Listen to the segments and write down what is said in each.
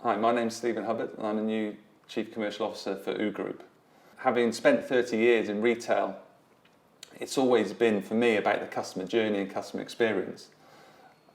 Hi, my name's Stephen Hubbard and I'm the new Chief Commercial Officer for OOOOO Group. Having spent 30 years in retail, it's always been for me about the customer journey and customer experience.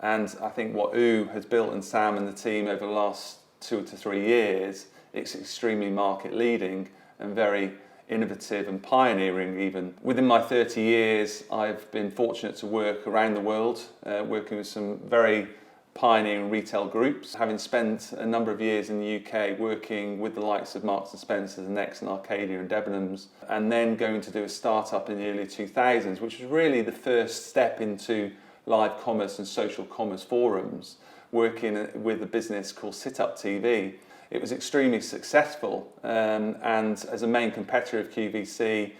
And I think what OOOOO has built, and Sam and the team over the last 2 to 3 years, it's extremely market leading and very innovative and pioneering even. Within my 30 years, I've been fortunate to work around the world, working with some very pioneering retail groups, having spent a number of years in the UK working with the likes of Marks and Spencer, Next and Arcadia and Debenhams, and then going to do a startup in the early 2000s, which was really the first step into live commerce and social commerce forums, working with a business called Sit Up TV. It was extremely successful, and as a main competitor of QVC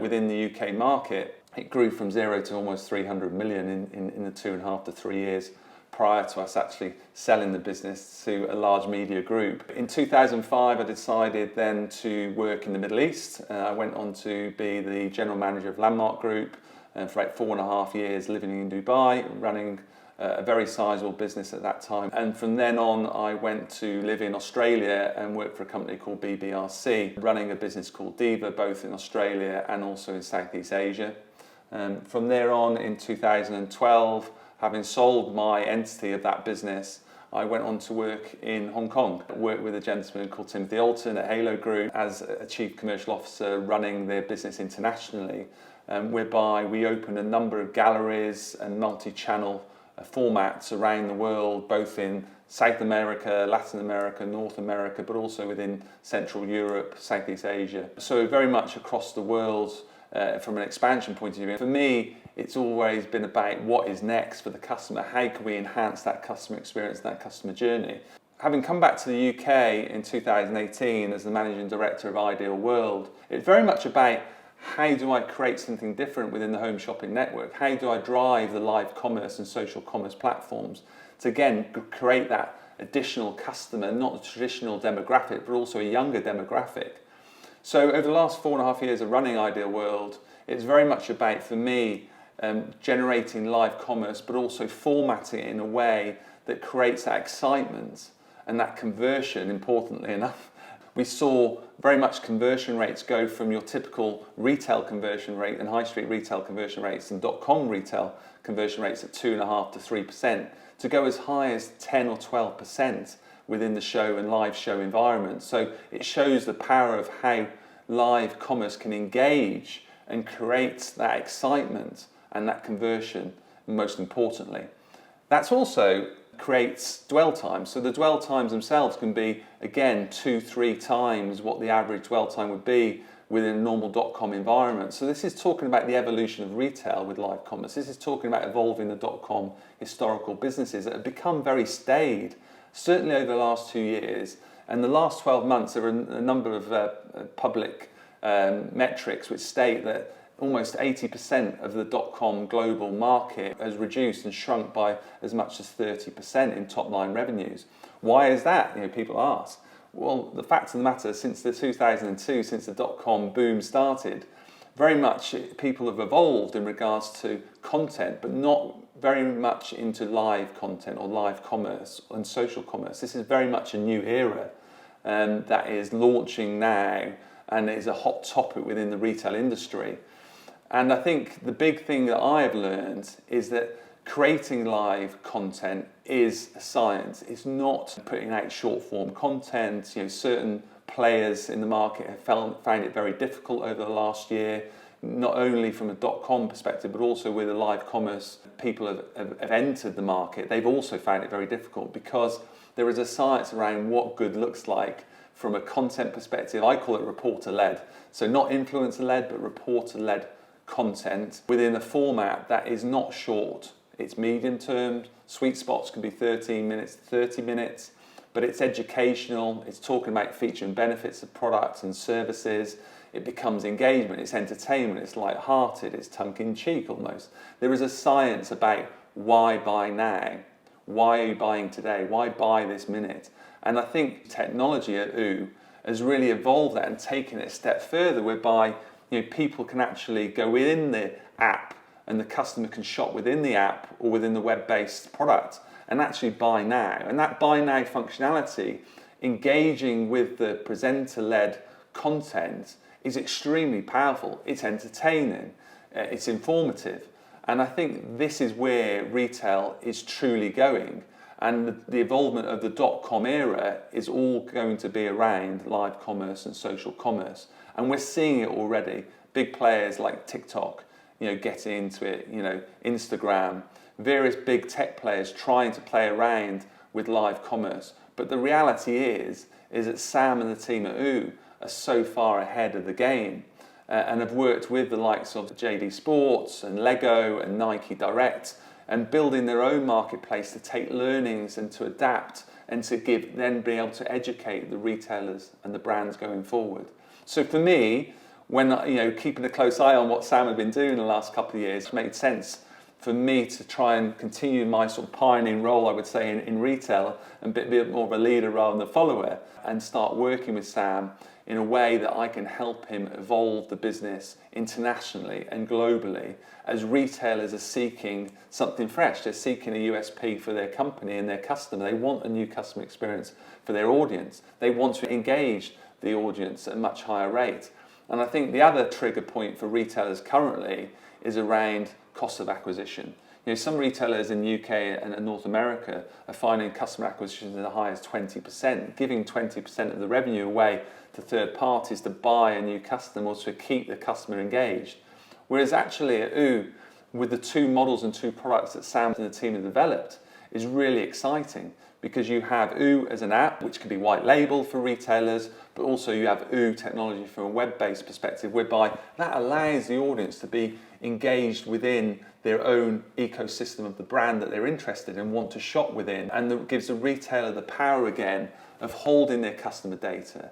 within the UK market, it grew from 0 to almost 300 million in the 2.5 to 3 years prior to us actually selling the business to a large media group. In 2005, I decided then to work in the Middle East. I went on to be the general manager of Landmark Group for about 4.5 years, living in Dubai, running a very sizable business at that time. And from then on, I went to live in Australia and work for a company called BBRC, running a business called Diva, both in Australia and also in Southeast Asia. From there on, in 2012, having sold my entity of that business, I went on to work in Hong Kong. I worked with a gentleman called Timothy Alton at Halo Group as a Chief Commercial Officer running their business internationally, whereby we opened a number of galleries and multi-channel formats around the world, both in South America, Latin America, North America, but also within Central Europe, Southeast Asia. So very much across the world from an expansion point of view. For me, it's always been about what is next for the customer. How can we enhance that customer experience, that customer journey? Having come back to the UK in 2018 as the Managing Director of Ideal World, it's very much about how do I create something different within the home shopping network? How do I drive the live commerce and social commerce platforms to, again, create that additional customer, not the traditional demographic, but also a younger demographic? So over the last 4.5 years of running Ideal World, it's very much about, for me, generating live commerce, but also formatting it in a way that creates that excitement and that conversion, importantly enough. We saw very much conversion rates go from your typical retail conversion rate and high street retail conversion rates and .com retail conversion rates at 2.5% to 3% to go as high as 10 or 12% within the show and live show environment. So it shows the power of how live commerce can engage and create that excitement and that conversion, most importantly. That's also creates dwell times. So the dwell times themselves can be, again, 2-3 times what the average dwell time would be within a normal .com environment. So this is talking about the evolution of retail with live commerce. This is talking about evolving the .com historical businesses that have become very staid, certainly over the last 2 years. And the last 12 months, there are a number of public metrics which state that almost 80% of the .com global market has reduced and shrunk by as much as 30% in top line revenues. Why is that? People ask. Well, the fact of the matter, since the 2002, since the .com boom started, very much people have evolved in regards to content, but not very much into live content or live commerce and social commerce. This is very much a new era that is launching now and is a hot topic within the retail industry. And I think the big thing that I have learned is that creating live content is a science. It's not putting out short form content. Certain players in the market have found it very difficult over the last year, not only from a .com perspective, but also with the live commerce people have entered the market. They've also found it very difficult because there is a science around what good looks like from a content perspective. I call it reporter-led. So not influencer-led, but reporter-led content within a format that is not short. It's medium term. Sweet spots can be 13 minutes, 30 minutes, but it's educational. It's talking about feature and benefits of products and services. It becomes engagement. It's entertainment. It's light-hearted. It's tongue-in-cheek almost. There is a science about why buy now. Why are you buying today? Why buy this minute? And I think technology at OOOOO has really evolved that and taken it a step further, whereby people can actually go in the app and the customer can shop within the app or within the web-based product and actually buy now. And that buy now functionality engaging with the presenter-led content is extremely powerful. It's entertaining, it's informative. And I think this is where retail is truly going. And the involvement of the .com era is all going to be around live commerce and social commerce. And we're seeing it already. Big players like TikTok, getting into it, Instagram, various big tech players trying to play around with live commerce. But the reality is that Sam and the team at OOOOO are so far ahead of the game and have worked with the likes of JD Sports and Lego and Nike Direct and building their own marketplace to take learnings and to adapt and to then be able to educate the retailers and the brands going forward. So for me, when keeping a close eye on what Sam had been doing the last couple of years, it made sense for me to try and continue my sort of pioneering role, I would say, in retail and be a bit more of a leader rather than a follower, and start working with Sam in a way that I can help him evolve the business internationally and globally as retailers are seeking something fresh. They're seeking a USP for their company and their customer. They want a new customer experience for their audience. They want to engage the audience at a much higher rate. And I think the other trigger point for retailers currently is around cost of acquisition. Some retailers in the UK and North America are finding customer acquisition as high as 20%, giving 20% of the revenue away to third parties to buy a new customer or to keep the customer engaged. Whereas actually at OOOOO, with the two models and two products that Sam and the team have developed, is really exciting, because you have OOOOO as an app which can be white labeled for retailers, but also you have OOOOO technology from a web-based perspective, whereby that allows the audience to be engaged within their own ecosystem of the brand that they're interested in and want to shop within, and that gives the retailer the power again of holding their customer data,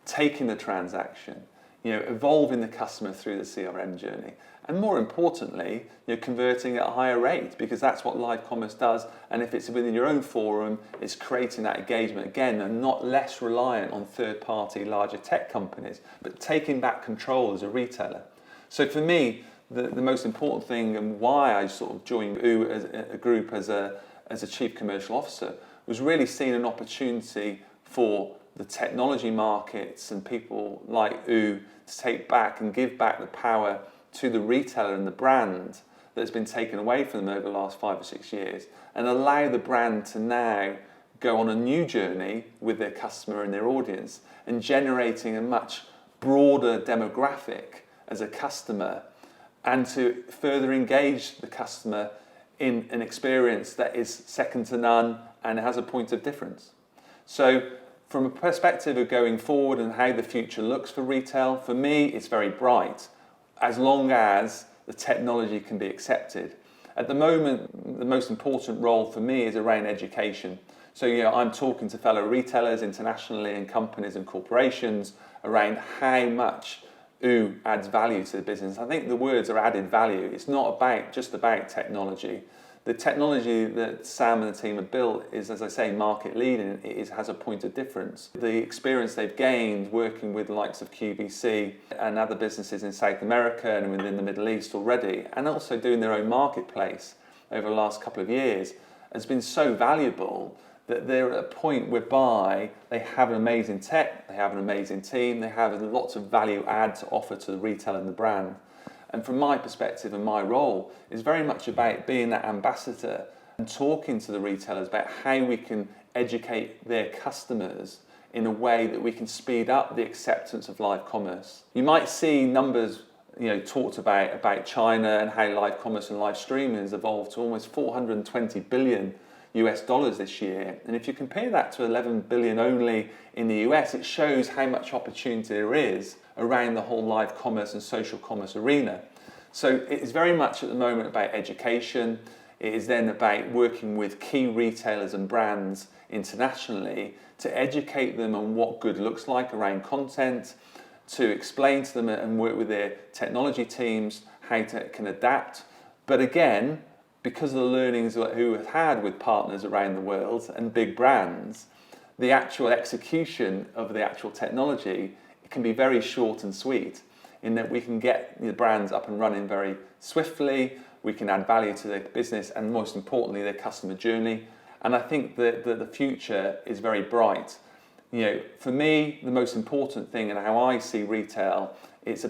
taking the transaction, evolving the customer through the CRM journey, and more importantly, converting at a higher rate, because that's what live commerce does. And if it's within your own forum, it's creating that engagement again, and not less reliant on third-party larger tech companies, but taking back control as a retailer. So for me, the most important thing, and why I sort of joined OOOOO as a group as a Chief Commercial Officer, was really seeing an opportunity for the technology markets and people like OOOOO to take back and give back the power to the retailer and the brand that's been taken away from them over the last 5 or 6 years, and allow the brand to now go on a new journey with their customer and their audience, and generating a much broader demographic as a customer, and to further engage the customer in an experience that is second to none and has a point of difference. So from a perspective of going forward and how the future looks for retail, for me it's very bright, as long as the technology can be accepted. At the moment, the most important role for me is around education. So I'm talking to fellow retailers internationally and companies and corporations around how much OOOOO adds value to the business. I think the words are added value. It's not just about technology. The technology that Sam and the team have built is, as I say, market leading. It has a point of difference. The experience they've gained working with the likes of QVC and other businesses in South America and within the Middle East already, and also doing their own marketplace over the last couple of years, has been so valuable that they're at a point whereby they have an amazing tech, they have an amazing team, they have lots of value add to offer to the retailer and the brand. And from my perspective and my role is very much about being that ambassador and talking to the retailers about how we can educate their customers in a way that we can speed up the acceptance of live commerce. You might see numbers talked about China and how live commerce and live streaming has evolved to almost $420 billion this year. And if you compare that to 11 billion only in the US, it shows how much opportunity there is around the whole live commerce and social commerce arena. So it is very much at the moment about education. It is then about working with key retailers and brands internationally to educate them on what good looks like around content, to explain to them and work with their technology teams how to can adapt. But again, because of the learnings that OOOOO have had with partners around the world and big brands, the actual execution of the actual technology can be very short and sweet, in that we can get the brands up and running very swiftly, we can add value to their business, and most importantly, their customer journey. And I think that the future is very bright. For me, the most important thing and how I see retail, it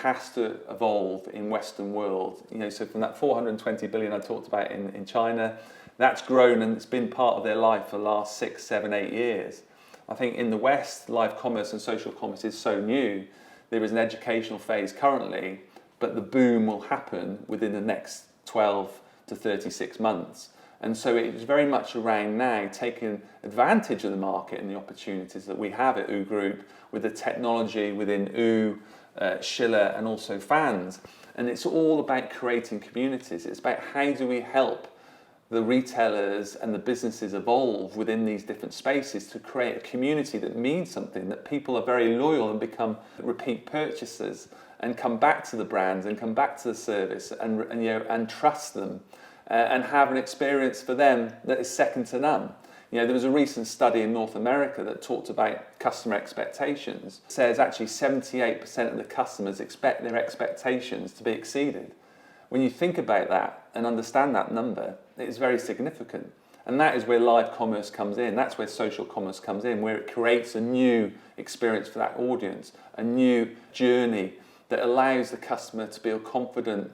has to evolve in Western world. So from that 420 billion I talked about in China, that's grown and it's been part of their life for the last 6, 7, 8 years. I think in the West, live commerce and social commerce is so new. There is an educational phase currently, but the boom will happen within the next 12 to 36 months. And so it's very much around now taking advantage of the market and the opportunities that we have at OOOOO Group with the technology within OOOOO, Schiller and also fans. And it's all about creating communities. It's about how do we help the retailers and the businesses evolve within these different spaces to create a community that means something, that people are very loyal and become repeat purchasers and come back to the brands and come back to the service and trust them and have an experience for them that is second to none. There was a recent study in North America that talked about customer expectations. It says actually 78% of the customers expect their expectations to be exceeded. When you think about that and understand that number, it is very significant. And that is where live commerce comes in. That's where social commerce comes in, where it creates a new experience for that audience, a new journey that allows the customer to feel confident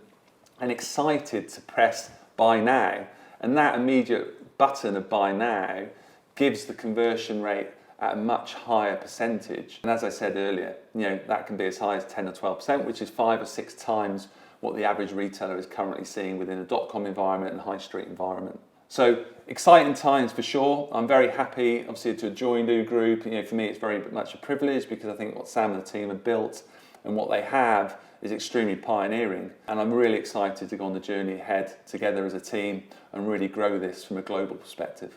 and excited to press buy now. And that immediate button of buy now gives the conversion rate at a much higher percentage. And as I said earlier, that can be as high as 10 or 12%, which is 5 or 6 times what the average retailer is currently seeing within a .com environment and high street environment. So exciting times for sure. I'm very happy obviously to have joined OOOOO Group. For me it's very much a privilege because I think what Sam and the team have built and what they have is extremely pioneering, and I'm really excited to go on the journey ahead together as a team and really grow this from a global perspective.